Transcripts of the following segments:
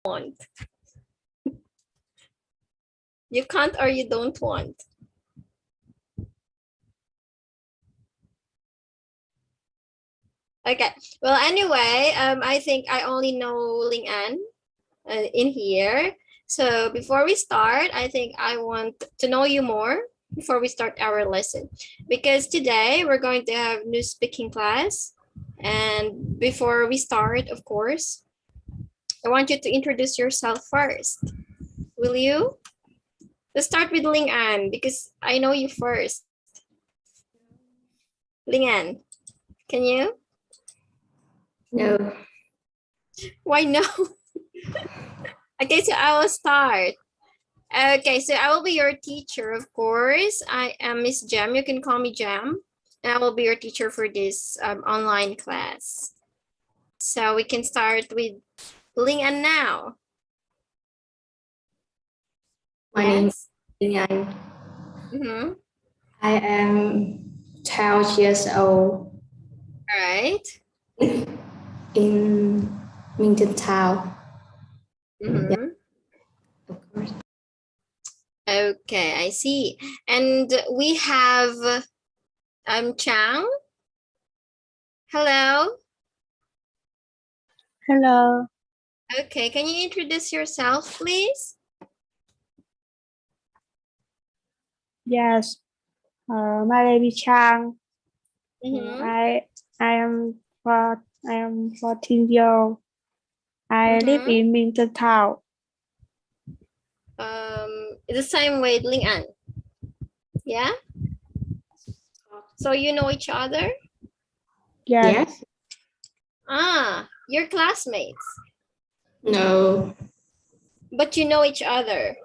want. You can't or you don't want. Okay. Well, anyway, I think I only know Ling An in here. So before we start, I think I want to know you more before we start our lesson. Because today we're going to have new speaking class. And before we start, of course, I want you to introduce yourself first. Will you? Let's start with Ling An because I know you first. Ling An, can you? No. Why no? Okay, so I will start. Okay, so I will be your teacher, of course. I am Miss Jam. You can call me Jam. And I will be your teacher for this online class. So we can start with Ling An now. My name is Yan. I am 12 years old. All right. In Minton Town. Yeah, of course. Okay, I see. And we have Chang. Hello. Hello. Okay, can you introduce yourself, please? Yes. My name is Chang. I am 14 years old. I live in Minton Town. The same with Ling An. Yeah. So you know each other? Yes. Ah, you're classmates. No. But you know each other.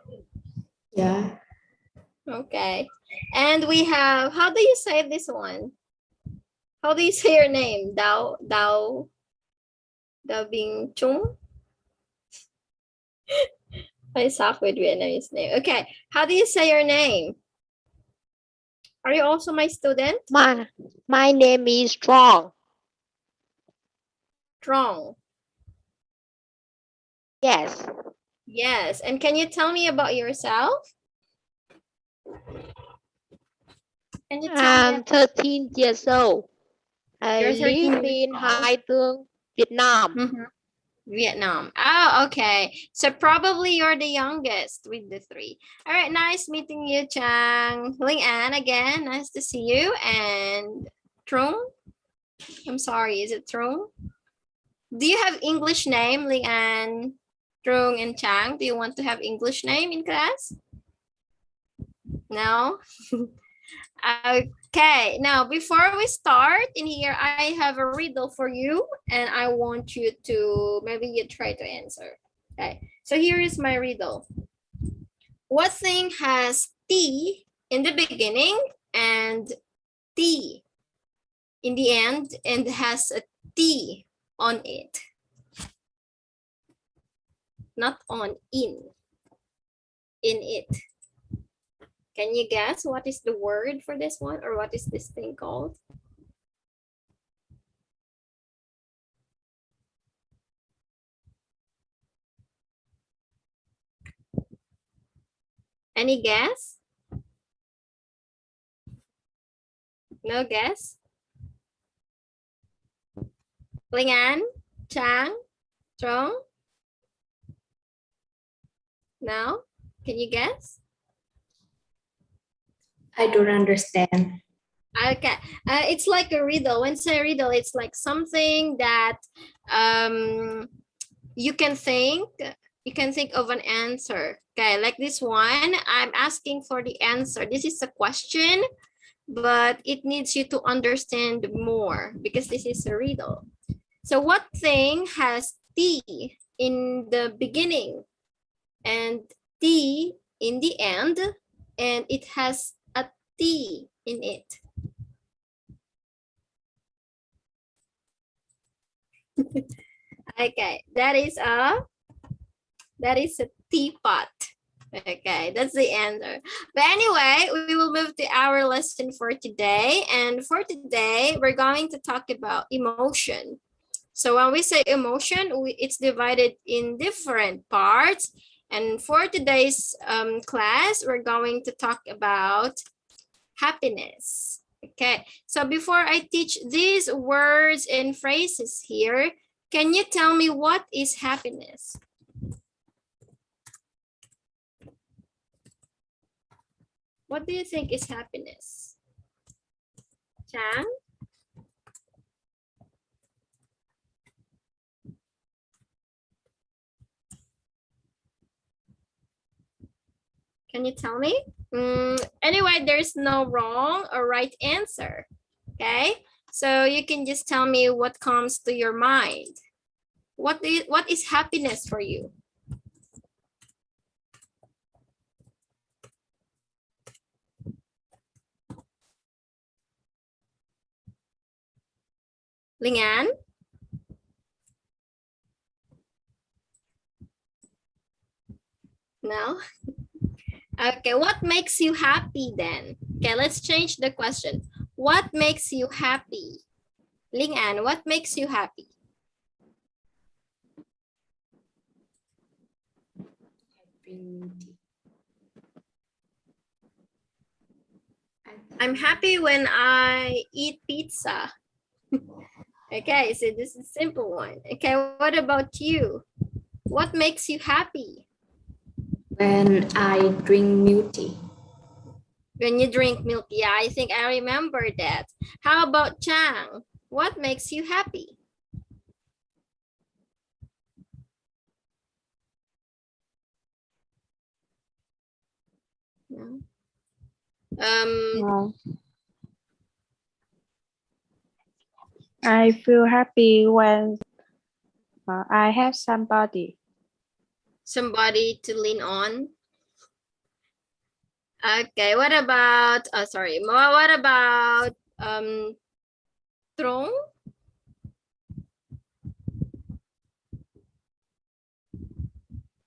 Yeah. Okay. And we have, how do you say this one? How do you say your name? Dao Bing Chung? I suck with Vietnamese name. Okay. How do you say your name? Are you also my student? My name is Strong. Strong. Yes. Yes. And can you tell me about yourself? Can you tell me? 13 years old. I You're 13 live years in old. Hai Thương, Vietnam. Vietnam. Oh, okay. So probably you're the youngest with the three. All right. Nice meeting you, Chang. Ling An again. Nice to see you. And Trung. I'm sorry. Is it Trung? Do you have English name, Ling An, Trung, and Chang? Do you want to have English name in class? No? Okay, now before we start in here, I have a riddle for you and I want you to, maybe you try to answer. Okay, so here is my riddle. What thing has T in the beginning and T in the end and has a T on it? Not on, in it. Can you guess what is the word for this one, or what is this thing called? Any guess? No guess? Linh An, Chang, Trung? No? Can you guess? I don't understand. Okay, it's like a riddle. When say riddle, it's like something that you can think of an answer. Okay, like this one, I'm asking for the answer. This is a question, but it needs you to understand more because this is a riddle. So what thing has T in the beginning and T in the end, and it has a T in it? Okay, that is a teapot. Okay, that's the answer. But anyway, we will move to our lesson for today. And for today, we're going to talk about emotion. So when we say emotion, it's divided in different parts. And for today's class, we're going to talk about happiness. Okay, so before I teach these words and phrases here, can you tell me what is happiness? What do you think is happiness? Chang? Can you tell me? Anyway, there's no wrong or right answer. Okay, so you can just tell me what comes to your mind. What is happiness for you? Lingan? No? Okay, what makes you happy then? Okay, let's change the question. What makes you happy? Lingan, what makes you happy? I'm happy when I eat pizza. Okay, so this is a simple one. Okay, what about you? What makes you happy? When I drink milk tea. When you drink milk. Yeah, I think I remember that. How about Chang? What makes you happy? No. No. I feel happy when I have somebody. Somebody to lean on. Okay, what about, sorry, what about Trong?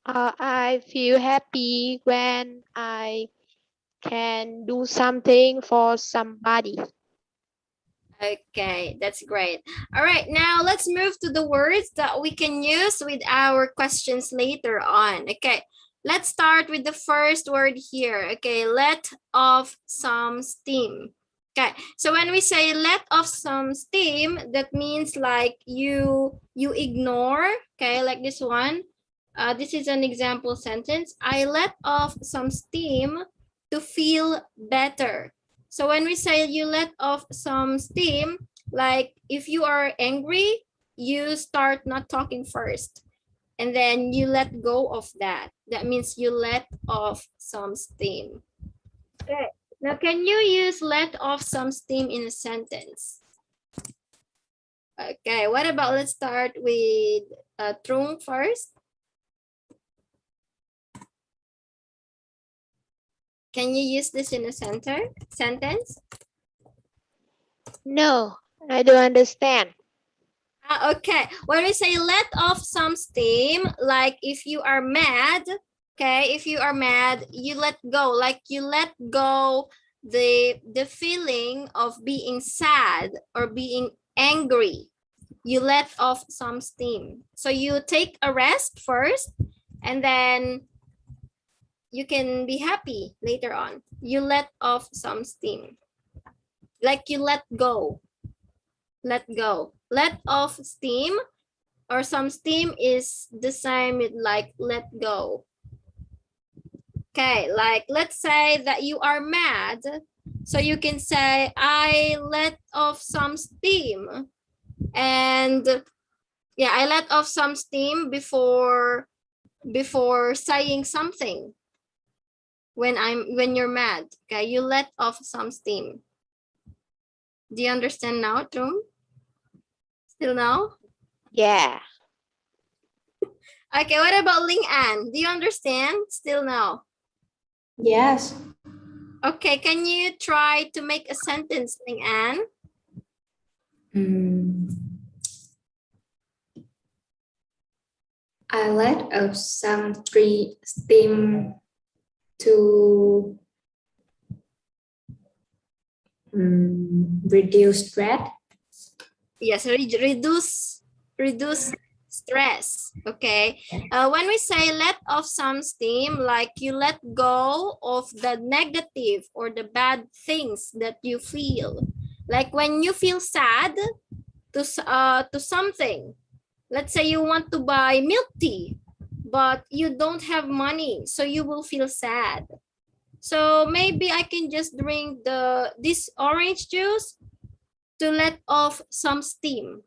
I feel happy when I can do something for somebody. Okay, that's great. All right, now let's move to the words that we can use with our questions later on. Okay, let's start with the first word here. Okay, let off some steam. Okay, so when we say let off some steam, that means like you ignore, okay, like this one. This is an example sentence. I let off some steam to feel better. So when we say you let off some steam, like if you are angry, you start not talking first and then you let go of that. That means you let off some steam. Okay. Now, can you use let off some steam in a sentence? Okay, what about let's start with Trung first. Can you use this in a sentence? No, I don't understand. Okay, when we say let off some steam, like if you are mad, okay, if you are mad, you let go, like you let go the feeling of being sad or being angry. You let off some steam. So you take a rest first and then you can be happy later on. You let off some steam. Like you let go. Let go. Let off steam or some steam is the same with like let go. Okay, like let's say that you are mad. So you can say, I let off some steam. And yeah, I let off some steam before saying something. When you're mad, okay, you let off some steam. Do you understand now, Trung? Still now? Yeah. Okay, what about Ling An? Do you understand? Still now? Yes. Okay, can you try to make a sentence, Ling An? I let off some steam to reduce stress. Yes, reduce reduce stress. Okay. When we say let off some steam, like you let go of the negative or the bad things that you feel. Like when you feel sad to something. Let's say you want to buy milk tea, but you don't have money, so you will feel sad. So maybe I can just drink this orange juice to let off some steam.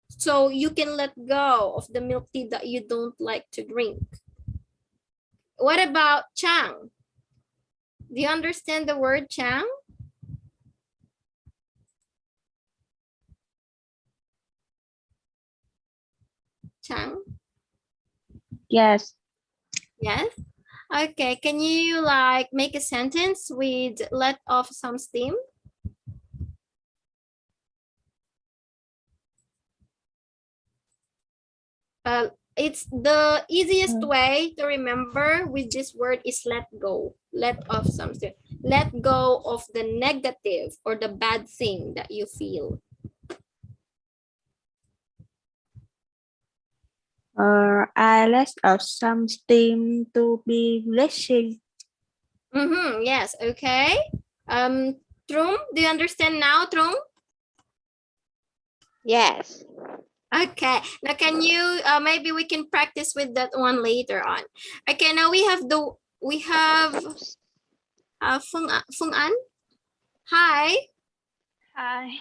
So you can let go of the milk tea that you don't like to drink. What about Chang? Do you understand the word Chang? Chang? Yes. Yes? Okay, can you like make a sentence with let off some steam? It's the easiest way to remember with this word is let go. Let off something. Let go of the negative or the bad thing that you feel. I let off some steam to be relaxing. Yes, okay. Trum, do you understand now, Trum? Yes. Okay, now can you maybe we can practice with that one later on. Okay, now we have Fung An. Hi, Hi.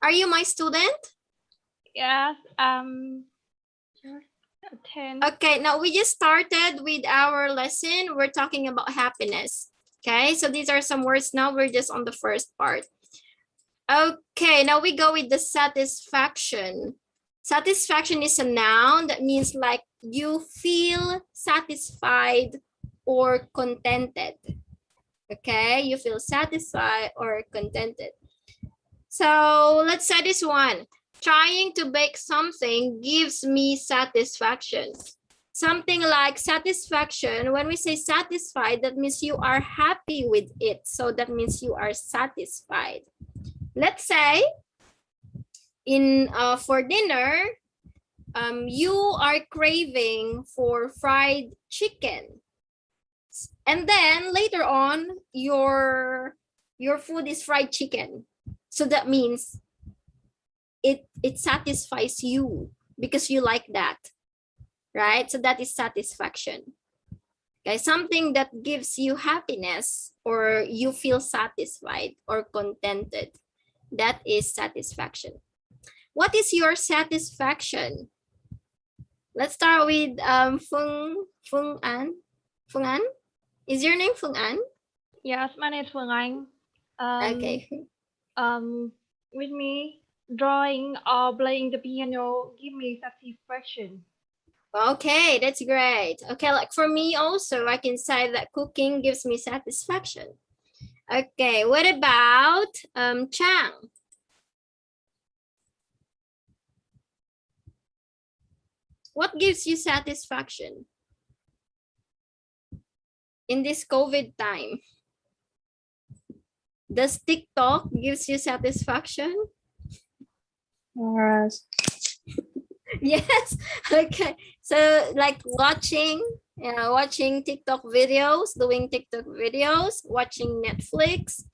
are you my student? Yes. 10. Okay, now we just started with our lesson. We're talking about happiness. Okay, so these are some words now. We're just on the first part. Okay, now we go with the satisfaction. Satisfaction is a noun that means like you feel satisfied or contented. Okay, you feel satisfied or contented. So let's say this one. Trying to bake something gives me satisfaction. Something like satisfaction, when we say satisfied, that means you are happy with it. So that means you are satisfied. Let's say for dinner, you are craving for fried chicken. And then later on, your food is fried chicken. So that means it satisfies you because you like that, right? So that is satisfaction. Okay, something that gives you happiness or you feel satisfied or contented. That is satisfaction. What is your satisfaction? Let's start with Fung An. Fung An? Is your name Fung An? Yes, my name is Phương Anh. Okay. With me, drawing or playing the piano give me satisfaction. Okay, that's great. Okay, like for me also, I can say that cooking gives me satisfaction. Okay, what about Chang? What gives you satisfaction in this COVID time? Does TikTok gives you satisfaction? Yes. Okay. So like watching TikTok videos, doing TikTok videos, watching Netflix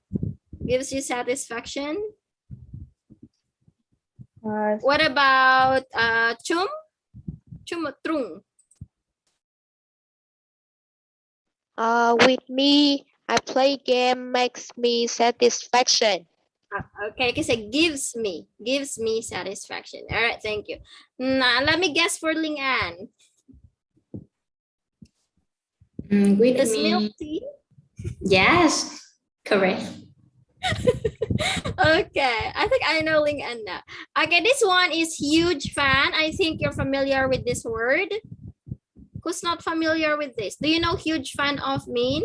gives you satisfaction. What about Chum? Chung? With me, I play game makes me satisfaction. Okay, I can say gives me satisfaction. All right, thank you. Now let me guess for Ling An. With Does me, milk tea? yes, correct. Okay, I think I know Ling An now. Okay, this one is huge fan. I think you're familiar with this word. Who's not familiar with this? Do you know huge fan of mean?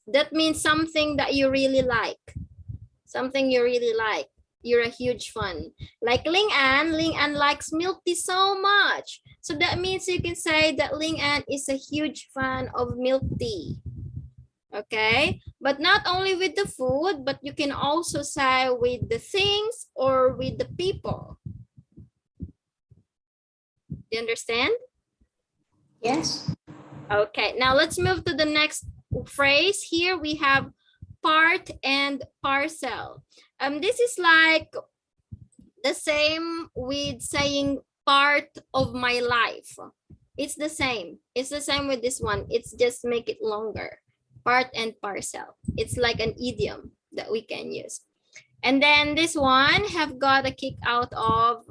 That means something that you really like. Something you really like. You're a huge fan. Like Ling An likes milk tea so much. So that means you can say that Ling An is a huge fan of milk tea. Okay, But not only with the food, but you can also say with the things or with the people. Do you understand? Yes. Okay, now let's move to the next phrase. Here we have part and parcel. This is like the same with saying part of my life. It's the same. It's the same with this one. It's just make it longer. Part and parcel. It's like an idiom that we can use. And then this one have got a kick out of,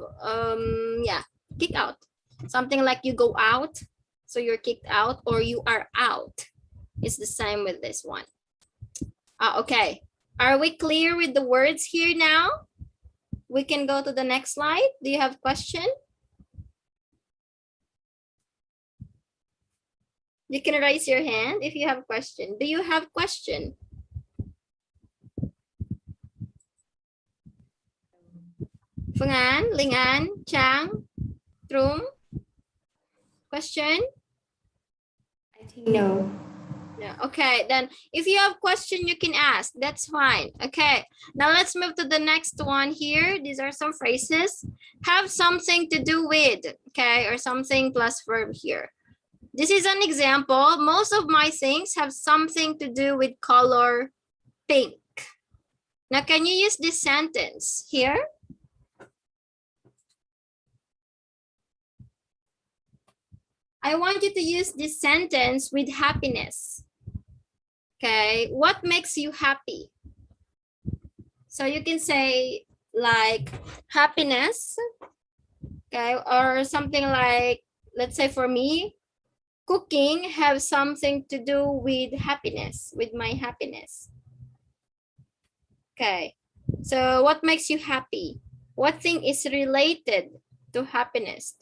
kick out. Something like you go out, so you're kicked out, or you are out. It's the same with this one. Okay, are we clear with the words here now? We can go to the next slide. Do you have question? You can raise your hand if you have question. Do you have question? Phương Án, Linh An, Trang, Trung, question? I think no. Yeah, okay, then if you have question, you can ask. That's fine. Okay, now let's move to the next one here. These are some phrases. Have something to do with, okay, or something plus verb here. This is an example. Most of my things have something to do with color pink. Now, can you use this sentence here? I want you to use this sentence with happiness. Okay, what makes you happy? So you can say like happiness, okay, or something like, let's say for me, cooking has something to do with happiness, with my happiness. Okay, so what makes you happy? What thing is related to happiness?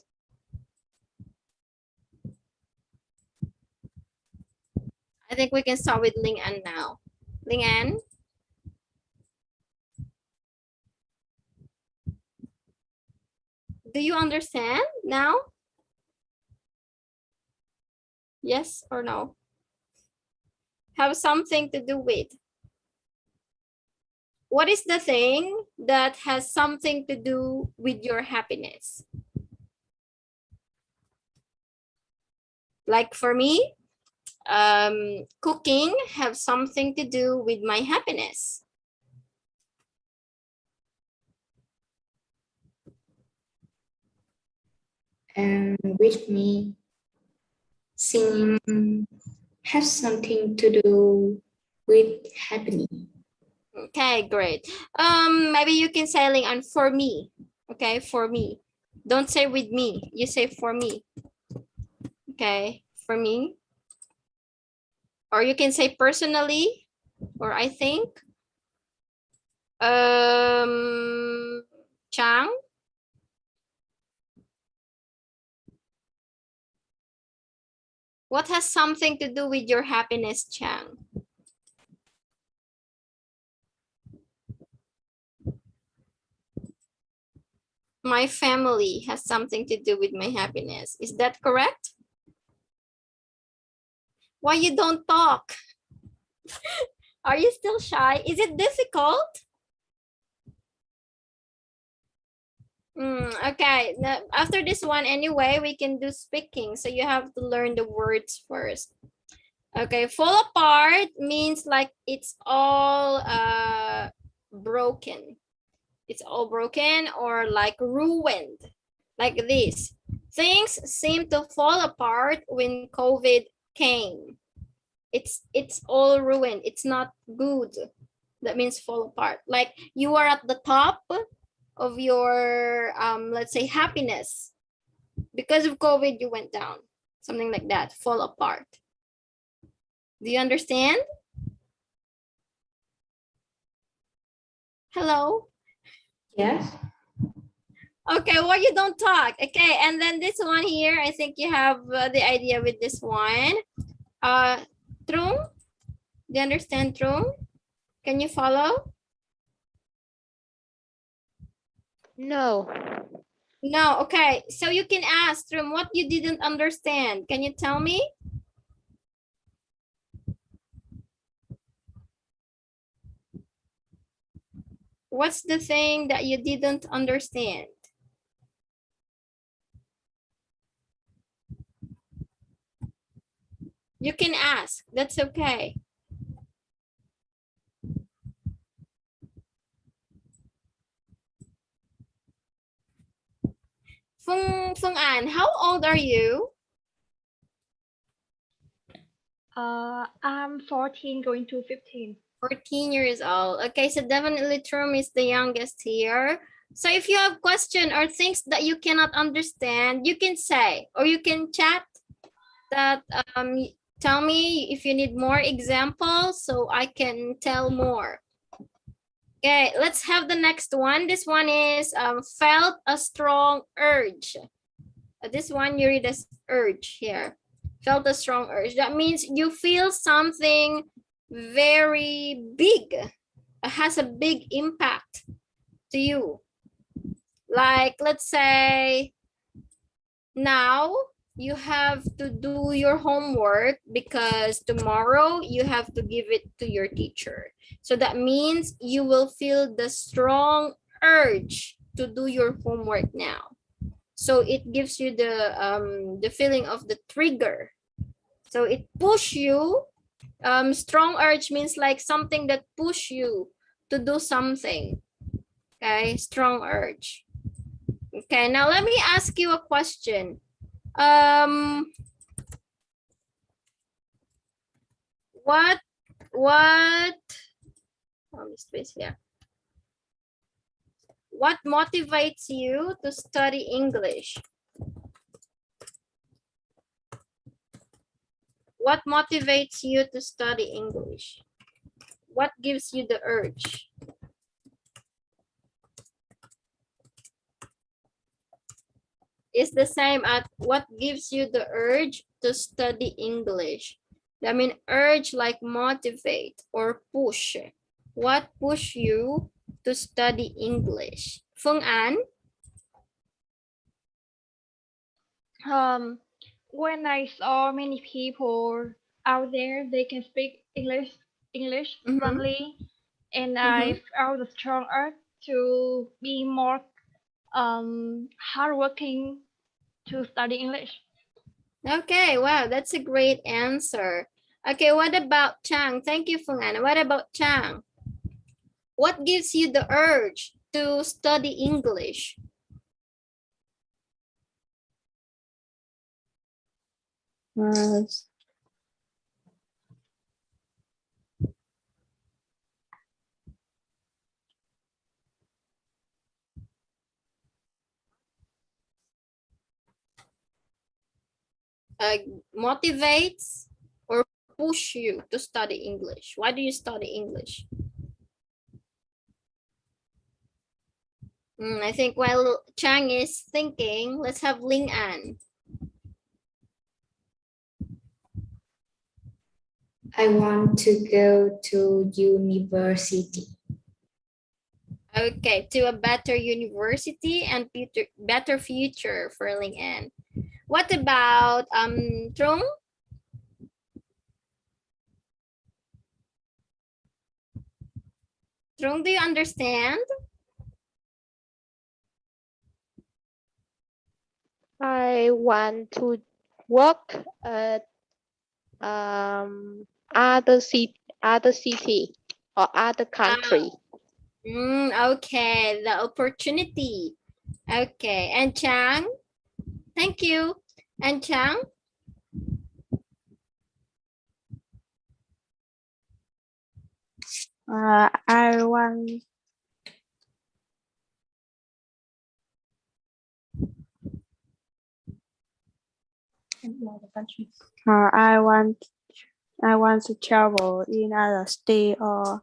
I think we can start with Ling An now. Ling An? Do you understand now? Yes or no? Have something to do with. What is the thing that has something to do with your happiness? Like for me, cooking have something to do with my happiness. And with me, singing has something to do with happiness. Okay, great. Maybe you can say Ling An for me. Okay, for me. Don't say with me. You say for me. Okay, for me. Or you can say personally, or I think. Chang. What has something to do with your happiness, Chang? My family has something to do with my happiness. Is that correct? Why you don't talk? Are you still shy? Is it difficult? Okay, now, after this one anyway, we can do speaking. So you have to learn the words first. Okay, fall apart means like it's all broken. It's all broken or like ruined, like this. Things seem to fall apart when COVID came. It's all ruined. It's not good. That means fall apart. Like you are at the top of your let's say happiness. Because of COVID, you went down. Something like that. Fall apart. Do you understand? Hello? Yes. Okay, well, you don't talk. Okay, and then this one here, I think you have the idea with this one. Trung? Do you understand, Trung? Can you follow? No. No, okay. So you can ask Trung what you didn't understand. Can you tell me? What's the thing that you didn't understand? You can ask, that's okay. Phương An, how old are you? I'm 14 going to 15. 14 years old. Okay, so definitely Trum is the youngest here. So if you have question or things that you cannot understand, you can say, or you can chat that tell me if you need more examples so I can tell more. Okay, let's have the next one. This one is felt a strong urge. This one you read as urge here. Felt a strong urge. That means you feel something very big. It has a big impact to you. Like, let's say now you have to do your homework because tomorrow you have to give it to your teacher. So that means you will feel the strong urge to do your homework now. So it gives you the feeling of the trigger. So it push you. Strong urge means like something that push you to do something. Okay, strong urge. Okay, now let me ask you a question. What space here? What motivates you to study English? What motivates you to study English? What gives you the urge? It's the same as what gives you the urge to study English. I mean, urge like motivate or push. What push you to study English? Phương An? When I saw many people out there, they can speak English fluently, and I felt the strong urge to be more hardworking to study English. Okay, wow, that's a great answer. Okay, what about Chang? Thank you, Phương An. What about Chang? What gives you the urge to study English? Motivates or push you to study English? Why do you study English? I think while Chang is thinking, let's have Ling An. I want to go to university. Okay, to a better university and better future for Ling An. What about Trung? Trung, do you understand? I want to work at other city or other country. Okay, the opportunity. Okay, and Chang? Thank you. And Chang? I want I want to travel in other state or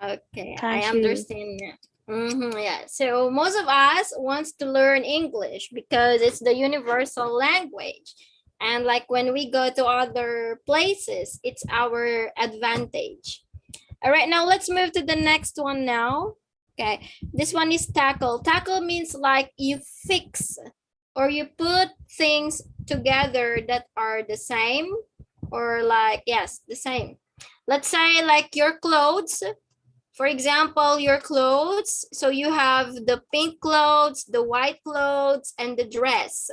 Okay, country. I understand. Yeah, so most of us wants to learn English because it's the universal language. And like when we go to other places, it's our advantage. All right, now let's move to the next one now. Okay, this one is tackle. Tackle means like you fix or you put things together that are the same or like, yes, the same. Let's say like your clothes. For example, your clothes. So you have the pink clothes, the white clothes, and the dress.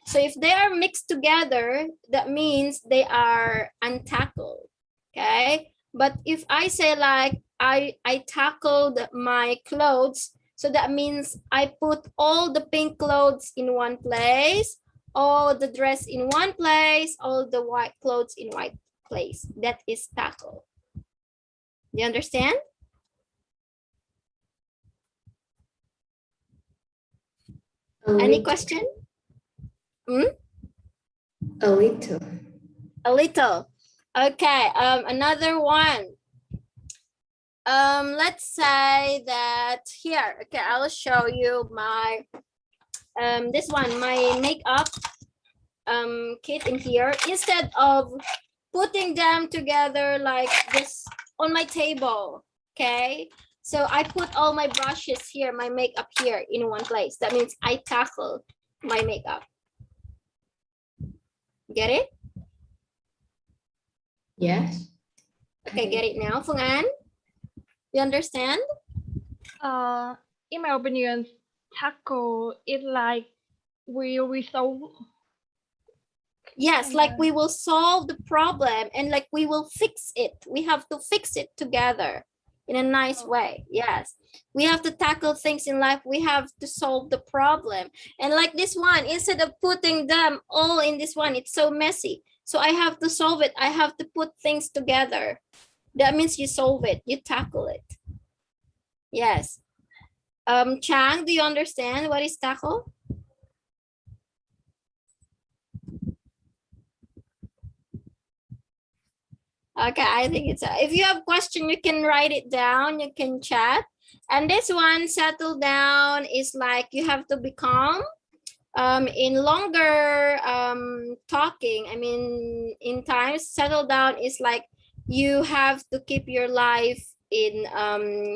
So if they are mixed together, that means they are untackled. Okay. But if I say like I tackled my clothes, so that means I put all the pink clothes in one place, all the dress in one place, all the white clothes in white place. That is tackle. Do you understand? Any question? A little. A little. Okay. Another one. Let's say that here. Okay, I'll show you my this one, my makeup kit in here. Instead of putting them together like this on my table. Okay. So I put all my brushes here, my makeup here in one place. That means I tackle my makeup. Get it? Yes. Okay, get it now, Phương An? You understand? In my opinion, tackle is like we resolve. Yes, like we will solve the problem and like we will fix it. We have to fix it together in a nice way. Yes, we have to tackle things in life. We have to solve the problem. And like this one, instead of putting them all in this one, it's so messy. So I have to solve it. I have to put things together. That means you solve it, you tackle it. Yes. Chang, do you understand what is tackle? Okay, I think it's if you have question, you can write it down, you can chat. And this one, settle down, is like you have to be calm. In longer talking, I mean, in times, settle down is like you have to keep your life in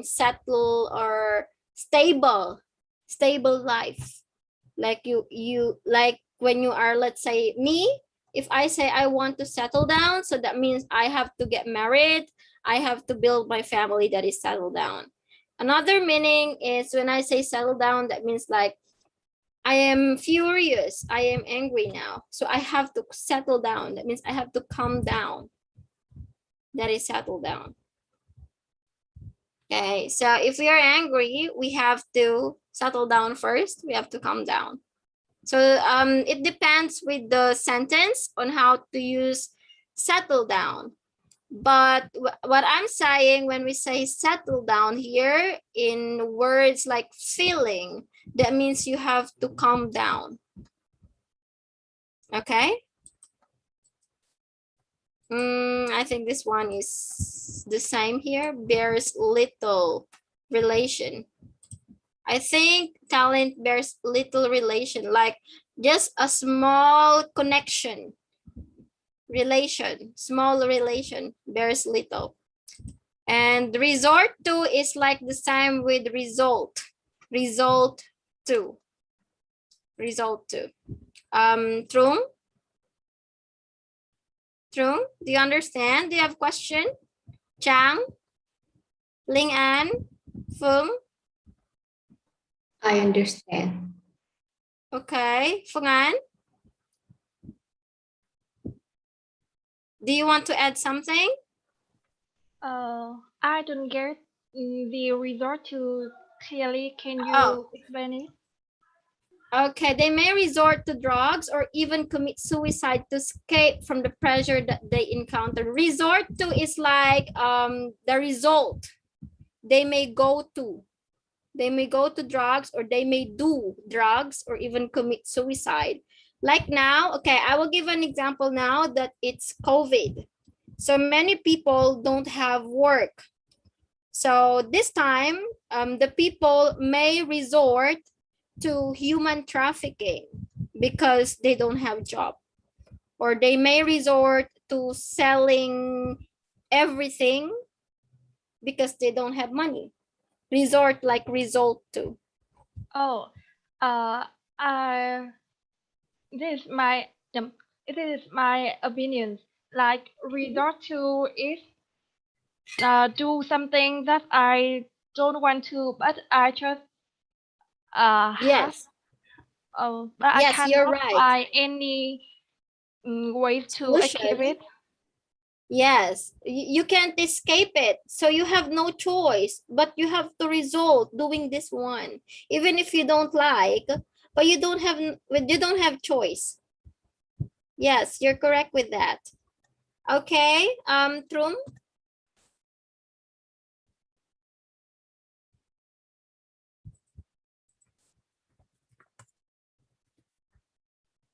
settle or stable life. Like you like when you are, let's say me, if I say I want to settle down, so that means I have to get married, I have to build my family, that is settle down. Another meaning is when I say settle down, that means like I am furious, I am angry now, so I have to settle down. That means I have to calm down. That is settle down. Okay, so if we are angry, we have to settle down first. We have to calm down. So it depends with the sentence on how to use settle down. But what I'm saying when we say settle down here in words like feeling, that means you have to calm down. Okay. I think this one is the same here. Bears little relation. I think talent bears little relation, like just a small connection. Relation, small relation bears little. And resort to is like the same with result. Result to. Result to. Trung? Trung, do you understand? Do you have question? Chang? Ling An? Phương? I understand. Okay. Phương An? Do you want to add something? I don't get the resort to clearly. Can you explain it? Okay, they may resort to drugs or even commit suicide to escape from the pressure that they encounter. Resort to is like the result. They may go to. They may go to drugs, or they may do drugs or even commit suicide. Like now, okay, I will give an example now that it's COVID. So many people don't have work. So this time, the people may resort to human trafficking because they don't have job, or they may resort to selling everything because they don't have money. Resort like result to. Oh, uh, I this is my this is my opinion. Like resort to is do something that I don't want to, but I just have. Yes. But I Yes, you're cannot right. find any ways to escape Solution. it. Yes, you can't escape it. So you have no choice, but you have to result doing this one, even if you don't like, but you don't have choice. Yes, you're correct with that. Okay, Trum.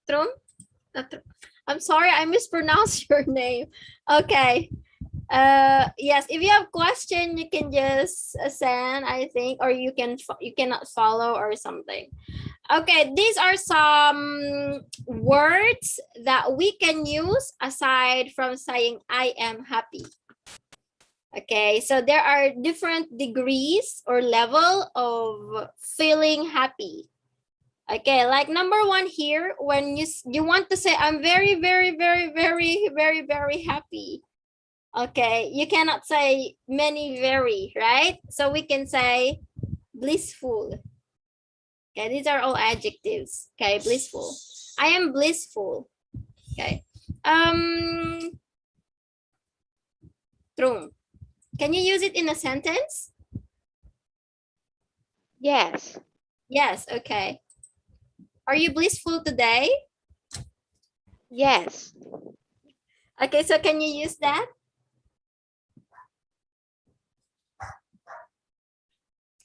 Trum? I'm sorry, I mispronounced your name. Okay. Yes, if you have question, you can just send, I think, or you cannot follow or something. Okay, these are some words that we can use aside from saying I am happy. Okay, so there are different degrees or level of feeling happy. Okay, like number one here, when you want to say I'm very, very, very, very, very, very happy. Okay, you cannot say many very, right? So we can say blissful. Okay, these are all adjectives. Okay, blissful. I am blissful. Okay. True. Can you use it in a sentence? Yes. Yes, okay. Are you blissful today? Yes. Okay, so can you use that?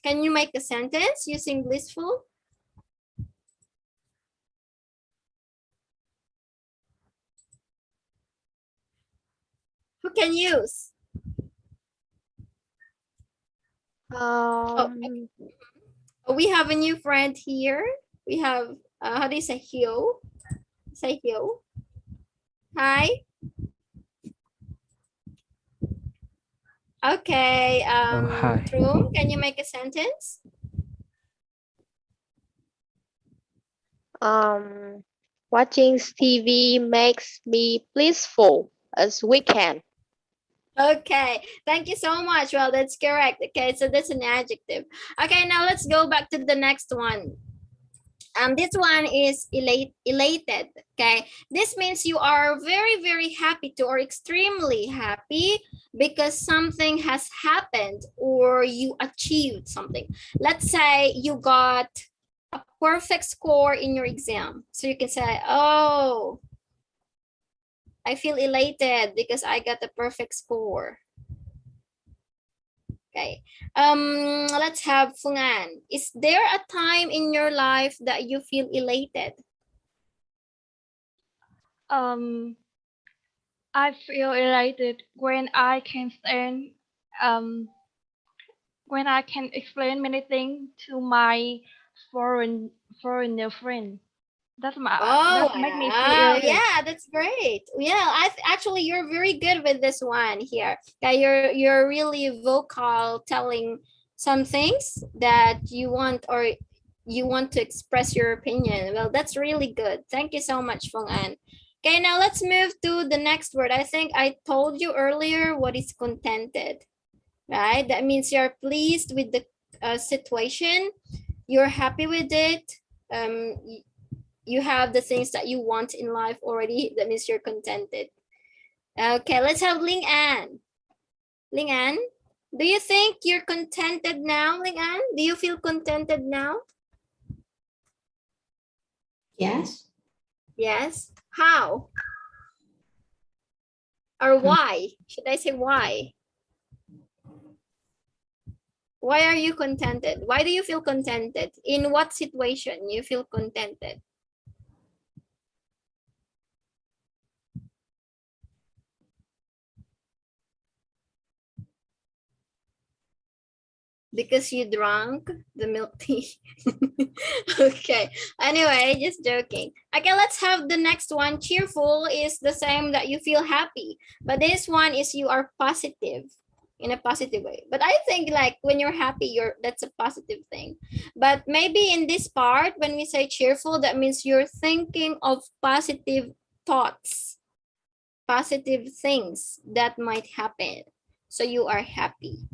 Can you make a sentence using blissful? Who can use? Um. We have a new friend here. We have, how do you say Hyo? Say Hyo. Hi. Okay, Hi. True. Can you make a sentence? Watching TV makes me blissful as weekend. Okay, thank you so much. Well, that's correct. Okay, so that's an adjective. Okay, now let's go back to the next one. This one is elated. Okay, this means you are very, very happy to or extremely happy because something has happened or you achieved something. Let's say you got a perfect score in your exam. So you can say, oh, I feel elated because I got a perfect score. Okay. Let's have Fungan. Is there a time in your life that you feel elated? I feel elated um when I can explain many things to my foreigner friend. Oh, That make me feel wow. elated. Yeah, that's great. Yeah, actually you're very good with this one here. Okay, you're really vocal telling some things that you want or you want to express your opinion. Well, that's really good. Thank you so much, Fong An. Okay, now let's move to the next word. I think I told you earlier what is contented, right? That means you're pleased with the situation, you're happy with it. Um, you have the things that you want in life already. That means you're contented. Okay, let's have Ling An. Ling An, do you think you're contented now, Ling An? Do you feel contented now? Yes. Yes. How? Or why? Should I say why? Why are you contented? Why do you feel contented? In what situation you feel contented? Because you drank the milk tea. Okay, anyway, just joking. Okay, let's have the next one. Cheerful is the same that you feel happy, but this one is you are positive in a positive way. But I think like when you're happy, that's a positive thing. But maybe in this part, when we say cheerful, that means you're thinking of positive thoughts, positive things that might happen. So you are happy.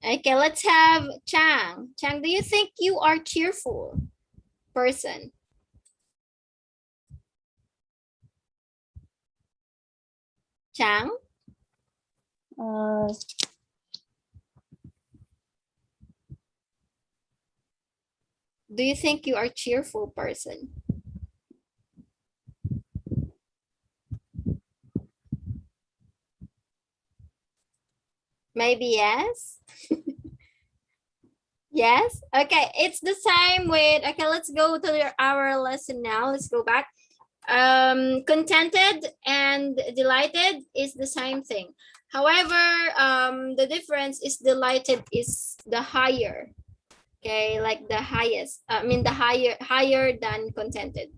Okay, let's have Chang. Chang, do you think you are cheerful person? Chang? Uh, Do you think you are cheerful person? Maybe yes. Yes. Okay, it's the same with, okay, let's go to our lesson now. Let's go back. Contented and delighted is the same thing. However, the difference is delighted is the higher. Okay, like the highest. I mean the higher than contented.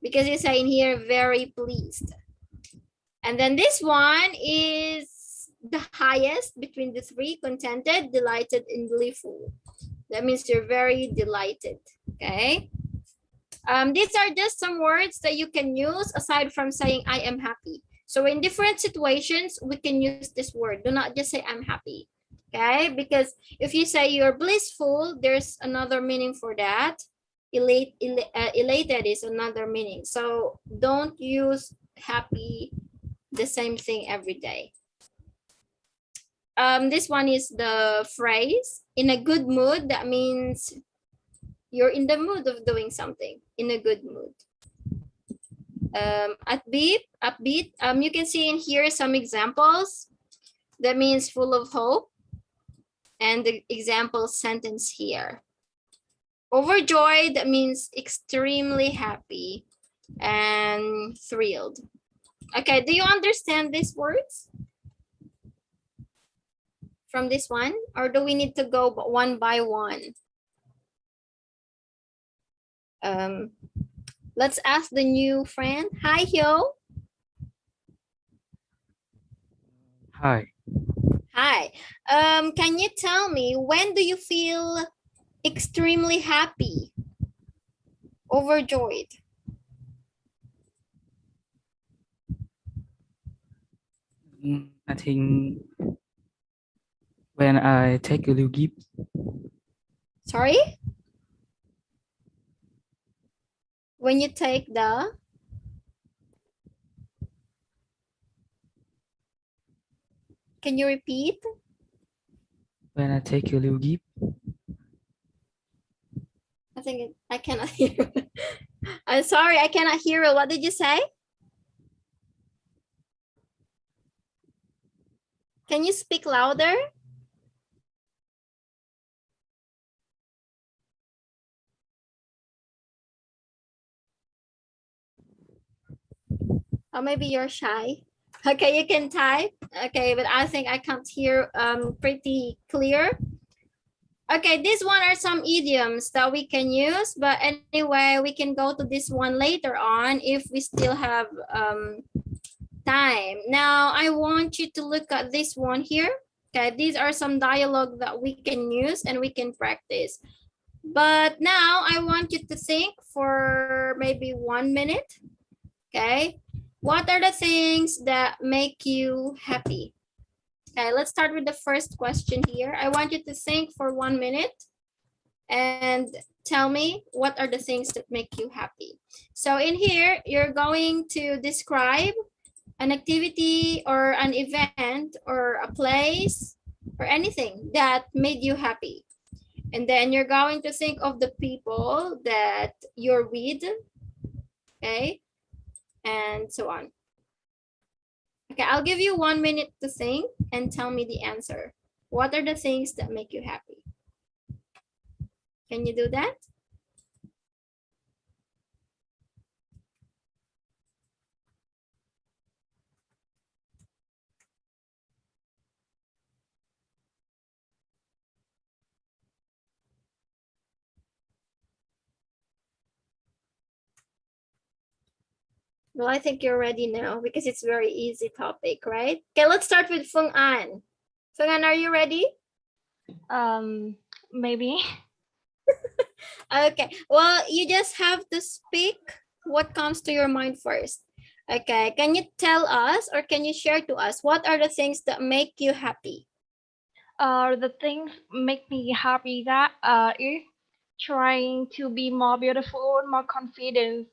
Because you say in here very pleased. And then this one is the highest between the three: contented, delighted, and gleeful. That means you're very delighted. Okay. These are just some words that you can use aside from saying I am happy. So in different situations, we can use this word. Do not just say I'm happy. Okay, because if you say you're blissful, there's another meaning for that. Elated is another meaning. So don't use happy the same thing every day. This one is the phrase in a good mood. That means you're in the mood of doing something, in a good mood. Upbeat. You can see in here some examples. That means full of hope. And the example sentence here. Overjoyed, that means extremely happy and thrilled. Okay, do you understand these words from this one? Or do we need to go one by one? Let's ask the new friend. Hi, Hyo. Hi. Hi. Can you tell me, when do you feel extremely happy, overjoyed? I think when I take a little gift. Sorry? When you take the? Can you repeat? When I take a little gift. I think I cannot hear. I'm sorry, I cannot hear it. What did you say? Can you speak louder? Or maybe you're shy. Okay, you can type. Okay, but I think I can't hear pretty clear. Okay, these one are some idioms that we can use, but anyway, we can go to this one later on if we still have time. Now, I want you to look at this one here. Okay, these are some dialogue that we can use and we can practice. But now I want you to think for maybe 1 minute. Okay, what are the things that make you happy? Okay, let's start with the first question here. I want you to think for 1 minute and tell me what are the things that make you happy. So in here, you're going to describe an activity or an event or a place or anything that made you happy. And then you're going to think of the people that you're with, okay? And so on. Okay, I'll give you 1 minute to think and tell me the answer. What are the things that make you happy? Can you do that? Well, I think you're ready now because it's very easy topic, right? Okay, let's start with Fung An. Fung An, are you ready? Maybe. Okay, well, you just have to speak what comes to your mind first. Okay, can you tell us or can you share to us what are the things that make you happy? The things make me happy that is trying to be more beautiful, more confident,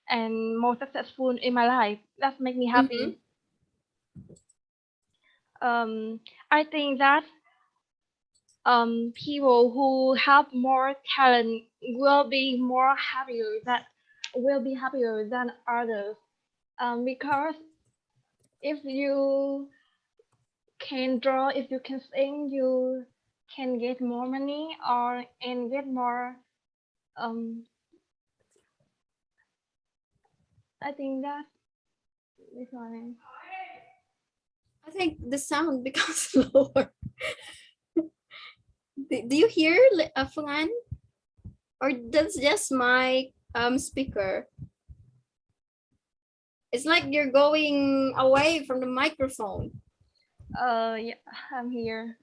and more successful in my life. That make me happy. I think that people who have more talent will be more happier that will be happier than others. Because if you can draw, if you can sing, you can get more money or and get more. Um, I think that this one. I think the sound becomes lower. Do you hear Fuan? Or that's just my speaker? It's like you're going away from the microphone. Yeah, I'm here.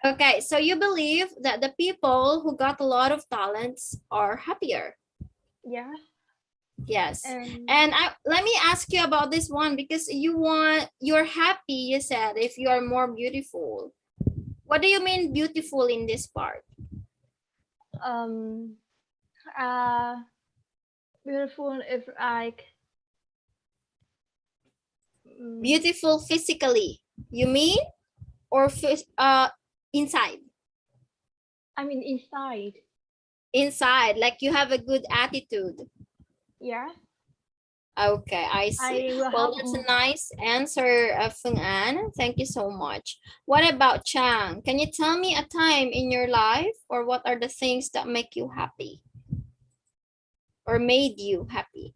Okay, so you believe that the people who got a lot of talents are happier. Yeah. Yes. And And let me ask you about this one because you're happy, you said, if you are more beautiful. What do you mean beautiful in this part? um, uh, beautiful if like Beautiful physically, you mean? Or inside? I mean inside. Inside, like you have a good attitude. Yeah. Okay, I see. I will Well, have that's a nice answer, Feng An. Thank you so much. What about Chang? Can you tell me a time in your life or what are the things that make you happy or made you happy?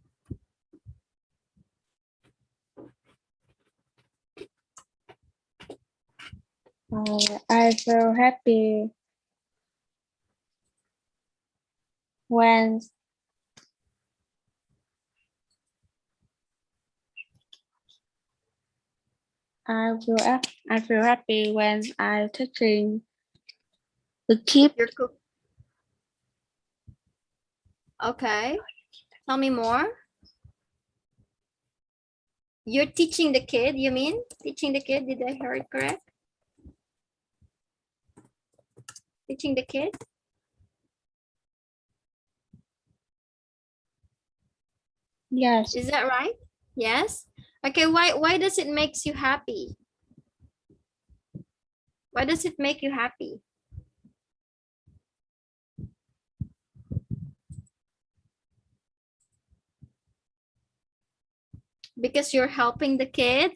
I feel happy when I feel happy when I teaching the kids. Your cook. Okay. Tell me more. You're teaching the kid, you mean? Teaching the kid, did I hear it correct? Teaching the kid? Yes, Is that right? Yes. Okay, why does it makes you happy? Why does it make you happy? Because you're helping the kid?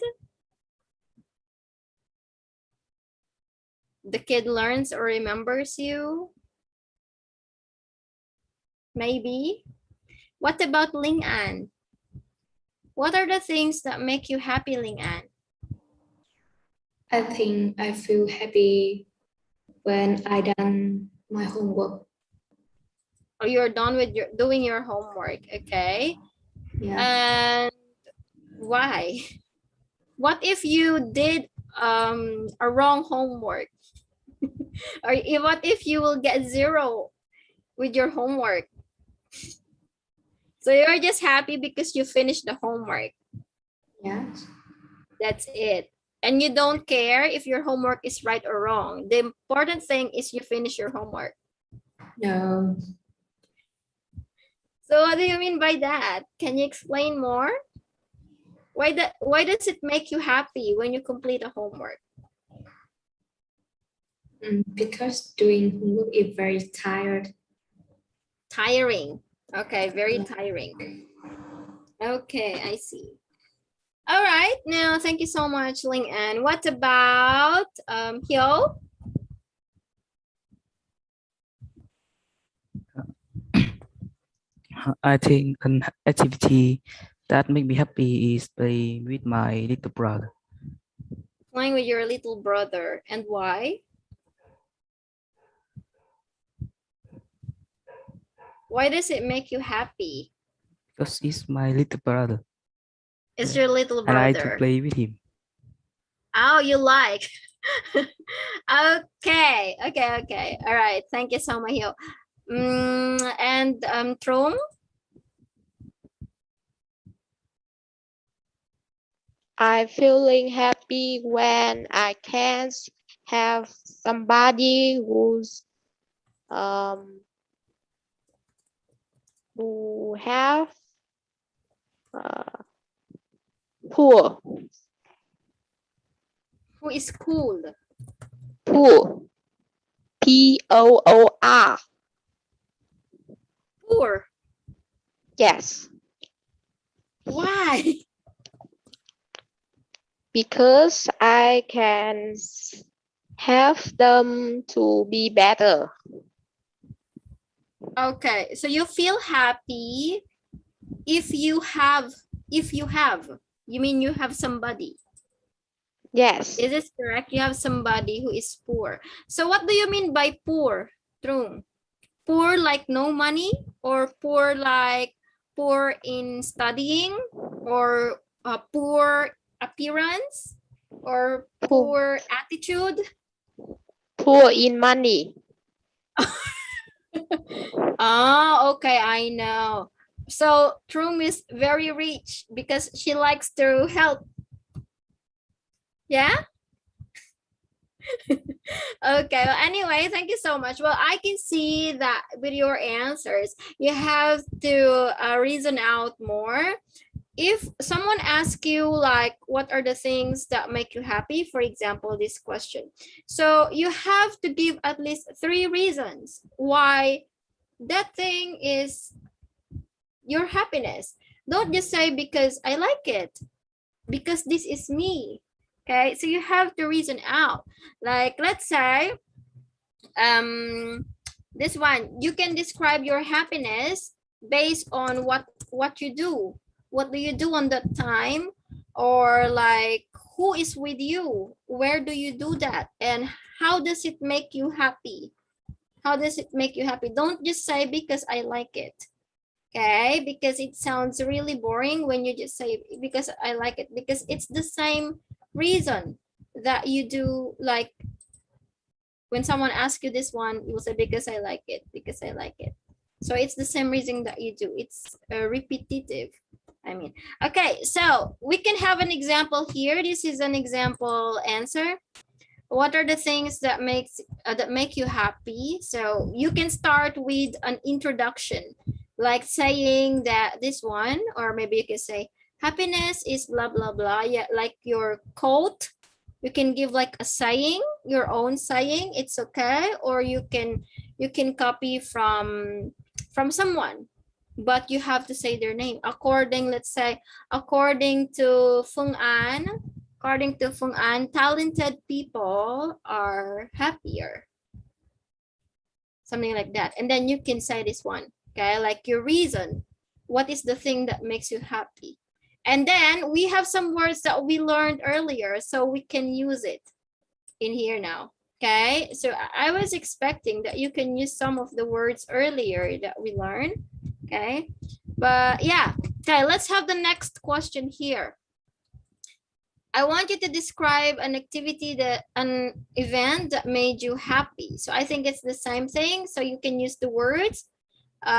The kid learns or remembers you? Maybe. What about Ling An? What are the things that make you happy, Ling An? I think I feel happy when I done my homework. Or you're done with doing your homework, okay? Yeah. And why? What if you did a wrong homework? Or what if you will get 0 with your homework? So you're just happy because you finished the homework. Yes. That's it. And you don't care if your homework is right or wrong. The important thing is you finish your homework. No. So what do you mean by that? Can you explain more? Why does it make you happy when you complete a homework? Because doing homework is very tired. Tiring. Okay, very tiring. Okay, I see. All right, now thank you so much, Ling An. What about Hyo? I think an activity that make me happy is play with my little brother. Playing with your little brother, and why? Why does it make you happy? Because he's my little brother. It's your little I like to brother. play with him. Oh, you like. Okay. All right. Thank you so much, Hyo. And Trum? I feeling happy when I can have somebody who have uh, poor Who is cool? poor Poor. Poor. Yes, Why? because I can help them to be better. Okay, so you feel happy if you have, you mean you have somebody. Yes, Is this correct? You have somebody who is poor. So what do you mean by poor, Trung? Poor like no money, or poor like poor in studying, or poor appearance, or poor, poor attitude? poor in money. Oh, okay, I know. So Trung is very rich because she likes to help. Yeah? Okay, well, anyway, thank you so much. Well, I can see that with your answers, you have to reason out more. If someone asks you like, what are the things that make you happy? For example, this question. So you have to give at least 3 reasons why that thing is your happiness. Don't just say because I like it, because this is me. Okay, so you have to reason out. Like, let's say, this one, you can describe your happiness based on what you do. What do you do on that time? Or like, who is with you? Where do you do that? And how does it make you happy? How does it make you happy? Don't just say because I like it. Okay, because it sounds really boring when you just say because I like it, because it's the same reason that you do. Like when someone asks you this one, you will say because I like it, because I like it. So it's the same reason that you do. It's repetitive. I mean, okay, so we can have an example here. This is an example answer. What are the things that make you happy? So you can start with an introduction, like saying that this one, or maybe you can say happiness is blah blah blah. Yeah, like your quote. You can give like a saying, your own saying. It's okay, or you can copy from someone, but you have to say their name according. Let's say according to Fung An. According to Fung An, talented people are happier. Something like that. And then you can say this one, okay? Like your reason. What is the thing that makes you happy? And then we have some words that we learned earlier, so we can use it in here now, okay? So I was expecting that you can use some of the words earlier that we learned, okay? But yeah, okay, let's have the next question here. I want you to describe an activity an event that made you happy. So I think it's the same thing. So you can use the words,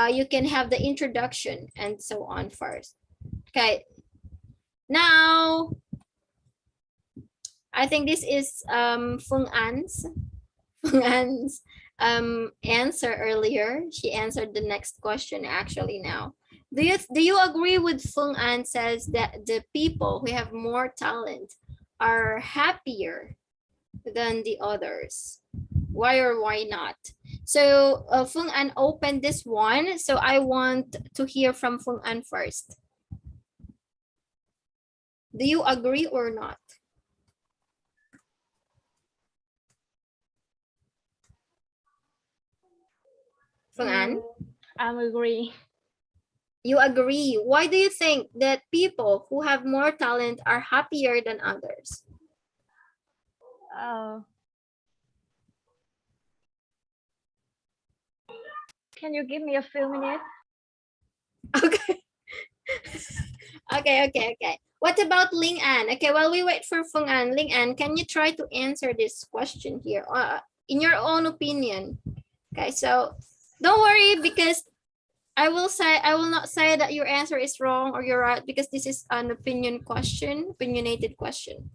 you can have the introduction and so on first. Okay. Now, I think this is Fung An's answer earlier. She answered the next question actually now. Do you agree with Fung An says that the people who have more talent are happier than the others? Why or why not? So Fung An opened this one, so I want to hear from Fung An first. Do you agree or not? Fung An? I'm agree. You agree. Why do you think that people who have more talent are happier than others? Can you give me a few minutes? Okay. Okay. What about Ling An? Okay, while we wait for Fung An, Ling An, can you try to answer this question here in your own opinion? Okay, so don't worry because I will not say that your answer is wrong or you're right because this is an opinionated question.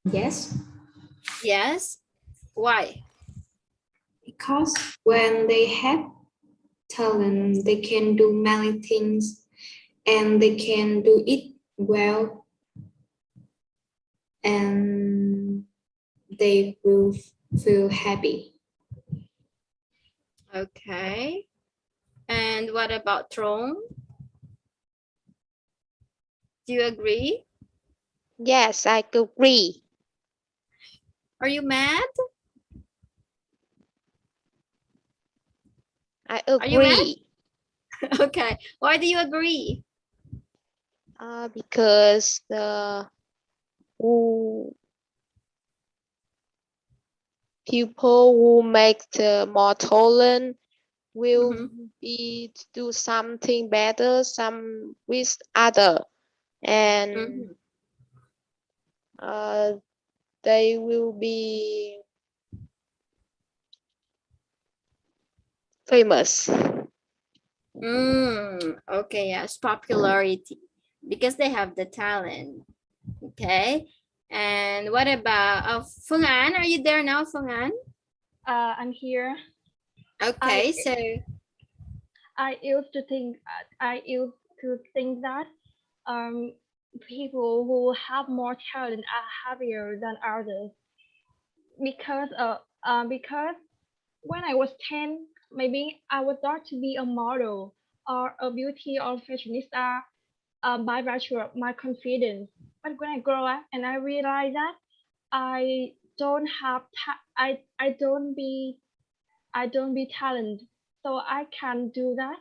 Yes, Yes. Why? because when they have talent, they can do many things and they can do it well and they will feel happy. Okay. And what about Trong? Do you agree? Yes, I agree. Are you mad? I Are you mad? agree. Okay. Why do you agree? Because the who people who make the more talent will Mhm. be to do something better, some with other, and Mhm. uh, they will be famous. Okay, yes, popularity because they have the talent. Okay. And what about Phương An? Are you there now, Phương An? I'm here. Okay, I so I used to think that um people who have more talent are happier than others because when I was 10, maybe I was thought to be a model or a beauty or fashionista by virtue of my confidence. But when I grow up and I realize that I don't have I don't be talent, so I can't do that.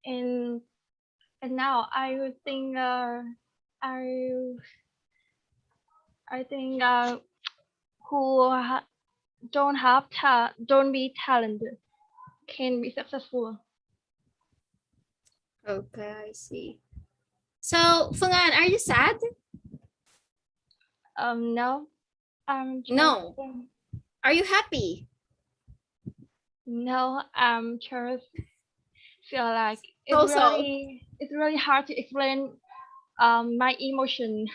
And now I would think I I think who don't be talented can be successful. okay, I see. So Phương An, are you sad? No, I'm just No. Are you happy? no, I'm just feel like So. it's really hard to explain my emotion.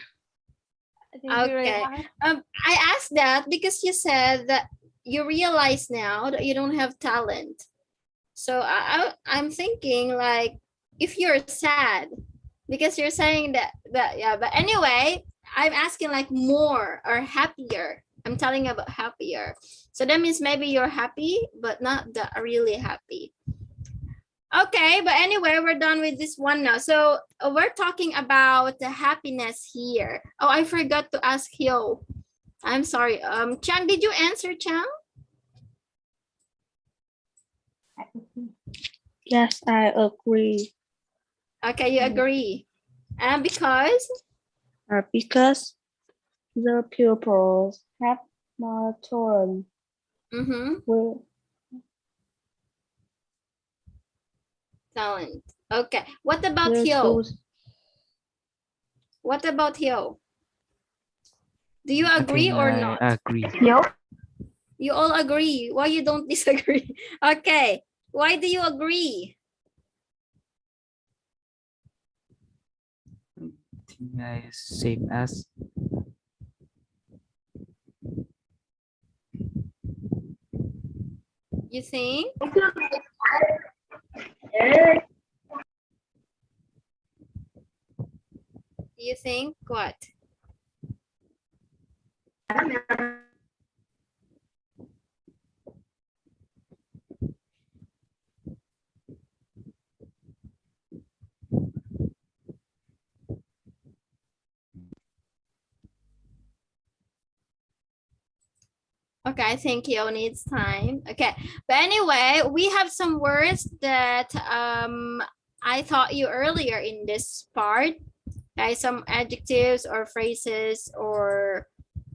I think it's really Okay. hard. I asked that because you said that you realize now that you don't have talent. So I'm thinking like if you're sad because you're saying that yeah, but anyway, I'm asking like more or happier. I'm telling about happier. So that means maybe you're happy, but not that really happy. Okay, but anyway, we're done with this one now. So we're talking about the happiness here. Oh, I forgot to ask Hyo. I'm sorry. Chang, did you answer, Chang? Yes, I agree. Okay, you agree. And because Because the pupils have more talent will talent. Okay. What about will Hyo? choose. What about Hyo? Do you I agree think or I not? agree. You all agree. Why you don't disagree? Okay. Why do you agree? I think I same as You think? You think what? Okay, I think Hyo needs time. Okay, but anyway, we have some words that I taught you earlier in this part. Okay, some adjectives or phrases or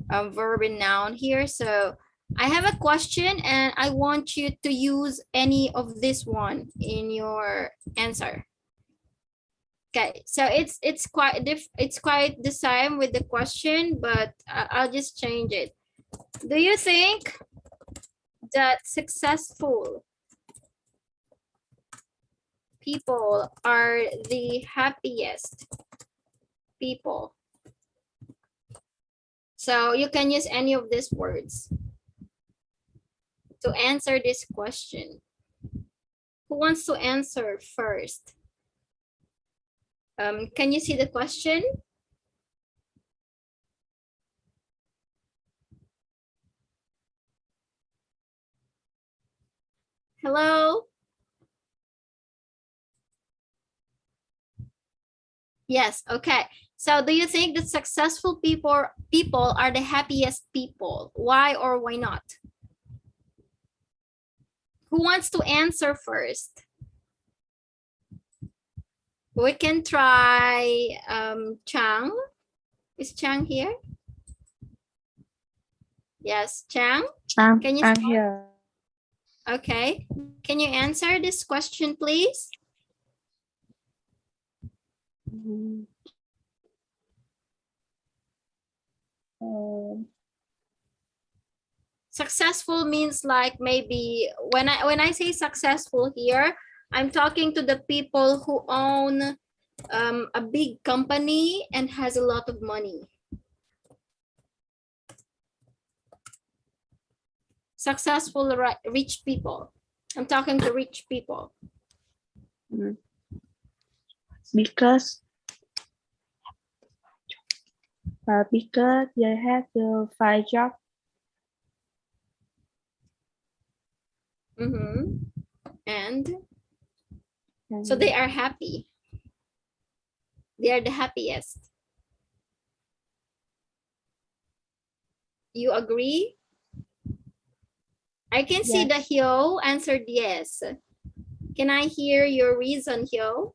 verb and noun here. So I have a question and I want you to use any of this one in your answer. Okay, so it's quite the same with the question, but I'll just change it. Do you think that successful people are the happiest people. So you can use any of these words to answer this question. Who wants to answer first? Can you see the question? Hello? Yes, okay. So do you think that successful people are the happiest people? Why or why not? Who wants to answer first? We can try Chang. Is Chang here? Yes, Chang. Can you I'm start? here. Okay. Can you answer this question, please? Mm, um, Successful means like maybe when I say successful here, I'm talking to the people who own a big company and has a lot of money. Successful, rich people. I'm talking to rich people. because they have to find job. And And so they are happy. They are the happiest. You agree? I can see Yes. the Hyo answered yes. Can I hear your reason, Hyo?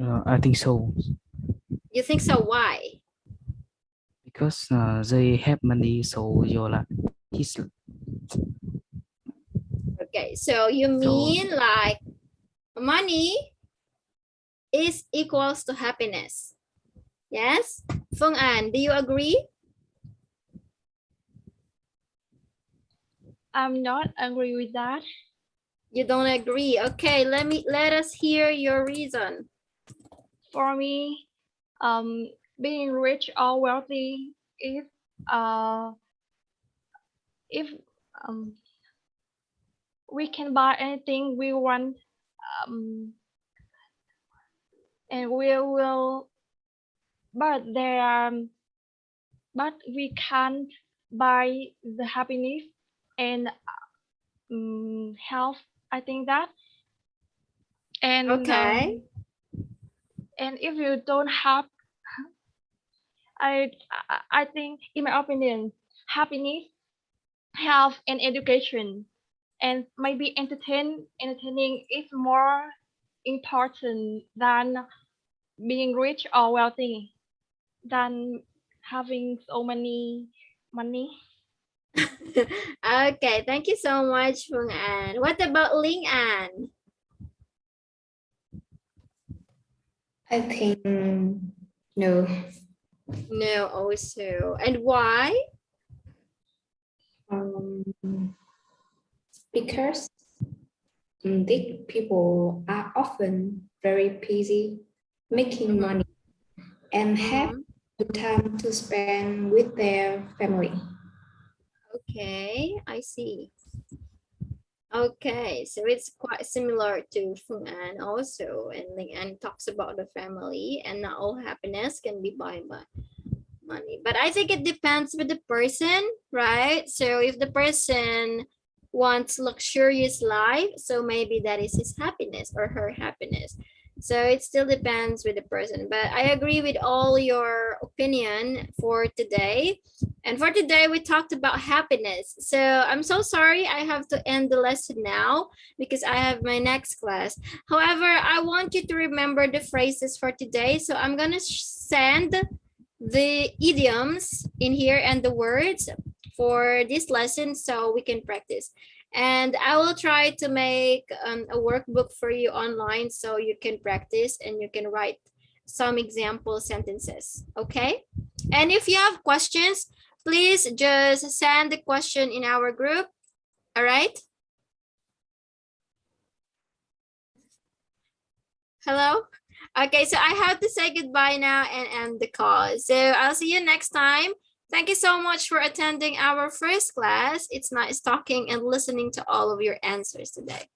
I think so. You think so? Why? Because they have money, so you're like his. Okay, so you mean like money is equals to happiness. Yes? Feng An, do you agree? I'm not agree with that. You don't agree. Okay, let us hear your reason. For me, being rich or wealthy is if we can buy anything we want, and we will, but but we can't buy the happiness and health. I think that, and Okay. and if you don't have, I I think, in my opinion, happiness, health, and education, and maybe entertaining is more important than being rich or wealthy, than having so many money. Okay, thank you so much, Feng An. What about Ling An? I think no. No, also. And why? Um, because these people are often very busy making money and have no time to spend with their family. Okay, I see. Okay, so it's quite similar to Feng An also, and Ling An talks about the family, and not all happiness can be bought by money. But I think it depends with the person, right? So if the person wants luxurious life, so maybe that is his happiness or her happiness. So it still depends with the person. But I agree with all your opinion for today. And for today, we talked about happiness. So I'm so sorry I have to end the lesson now because I have my next class. However, I want you to remember the phrases for today. So I'm going to send the idioms in here and the words for this lesson so we can practice. And I will try to make a workbook for you online so you can practice and you can write some example sentences. Okay? And if you have questions, please just send the question in our group. All right. Hello. Okay, so I have to say goodbye now and end the call. So I'll see you next time. Thank you so much for attending our first class. It's nice talking and listening to all of your answers today.